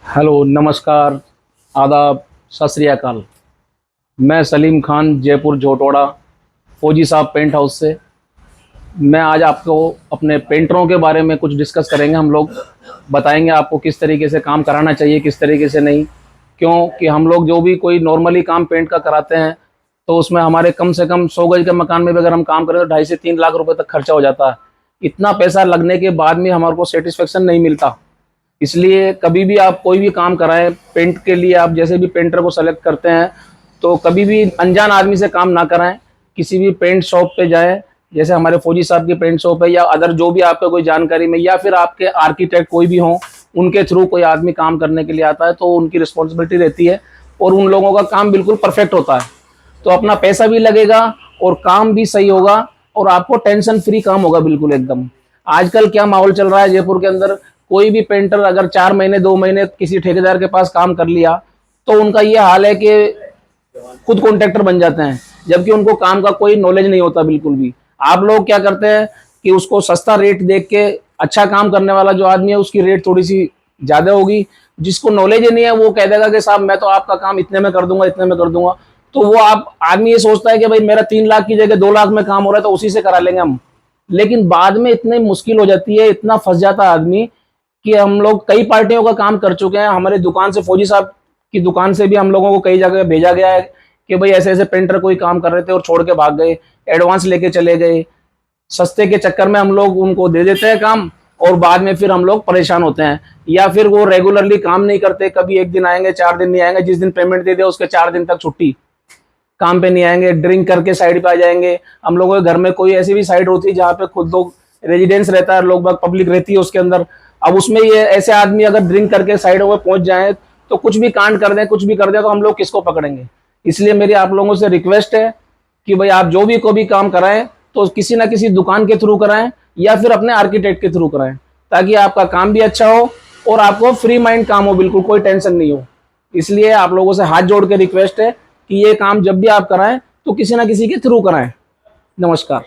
Hello, नमस्कार, आदाब, सत श्री अकाल। मैं सलीम खान, जयपुर जोटोड़ा, फौजी साहब पेंट हाउस से। मैं आज आपको अपने पेंटरों के बारे में कुछ डिस्कस करेंगे। हम लोग बताएंगे आपको किस तरीके से काम कराना चाहिए, किस तरीके से नहीं। क्योंकि हम लोग जो भी कोई नॉर्मली काम पेंट का कराते हैं तो उसमें हमारे कम से कम 100 गज के मकान में भी अगर हम काम करें तो 2.5 से 3 लाख रुपए तक खर्चा हो जाता है। इतना पैसा लगने के बाद में हमारे को सेटिस्फेक्शन नहीं मिलता। इसलिए कभी भी आप कोई भी काम कराएं पेंट के लिए, आप जैसे भी पेंटर को सेलेक्ट करते हैं तो कभी भी अनजान आदमी से काम ना कराएं। किसी भी पेंट शॉप पे जाएं, जैसे हमारे फौजी साहब की पेंट शॉप है या अदर जो भी आपका कोई जानकारी में, या फिर आपके आर्किटेक्ट कोई भी हो, उनके थ्रू कोई आदमी काम करने के लिए आता है तो उनकी रिस्पॉन्सिबिलिटी रहती है और उन लोगों का काम बिल्कुल परफेक्ट होता है। तो अपना पैसा भी लगेगा और काम भी सही होगा और आपको टेंशन फ्री काम होगा बिल्कुल एकदम। आजकल क्या माहौल चल रहा है जयपुर के अंदर, कोई भी पेंटर अगर 4 महीने 2 महीने किसी ठेकेदार के पास काम कर लिया तो उनका ये हाल है कि खुद कॉन्ट्रैक्टर बन जाते हैं, जबकि उनको काम का कोई नॉलेज नहीं होता बिल्कुल भी। आप लोग क्या करते हैं कि उसको सस्ता रेट देख के, अच्छा काम करने वाला जो आदमी है उसकी रेट थोड़ी सी ज्यादा होगी, जिसको नॉलेज ही नहीं है वो कह देगा कि साहब मैं तो आपका काम इतने में कर दूंगा, इतने में कर दूंगा। तो वो आप आदमी ये सोचता है कि भाई मेरा 3 लाख की जगह 2 लाख में काम हो रहा है तो उसी से करा लेंगे हम। लेकिन बाद में इतनी मुश्किल हो जाती है, इतना फंस जाता है आदमी कि हम लोग कई पार्टियों का काम कर चुके हैं। हमारे दुकान से, फौजी साहब की दुकान से भी हम लोगों को कई जगह भेजा गया है कि भाई ऐसे ऐसे पेंटर कोई काम कर रहे थे और छोड़ के भाग गए, एडवांस लेके चले गए। सस्ते के चक्कर में हम लोग उनको दे देते हैं काम और बाद में फिर हम लोग परेशान होते हैं। या फिर वो रेगुलरली काम नहीं करते, कभी एक दिन आएंगे, 4 दिन नहीं आएंगे, जिस दिन पेमेंट दे दे उसके 4 दिन तक छुट्टी, काम पे नहीं आएंगे, ड्रिंक करके साइड पे आ जाएंगे। हम लोगों के घर में कोई ऐसी भी साइड होती है जहाँ पे खुद लोग रेजिडेंस रहता है, लोग बाग पब्लिक रहती है उसके अंदर। अब उसमें ये ऐसे आदमी अगर ड्रिंक करके साइड में पहुंच जाए तो कुछ भी कांड कर दें, कुछ भी कर दें तो हम लोग किसको पकड़ेंगे। इसलिए मेरी आप लोगों से रिक्वेस्ट है कि भाई आप जो भी कोई भी काम कराएं तो किसी ना किसी दुकान के थ्रू कराएं या फिर अपने आर्किटेक्ट के थ्रू कराएं, ताकि आपका काम भी अच्छा हो और आपको फ्री माइंड काम हो, बिल्कुल कोई टेंशन नहीं हो। इसलिए आप लोगों से हाथ जोड़ के रिक्वेस्ट है कि ये काम जब भी आप कराएं तो किसी ना किसी के थ्रू कराएं। नमस्कार।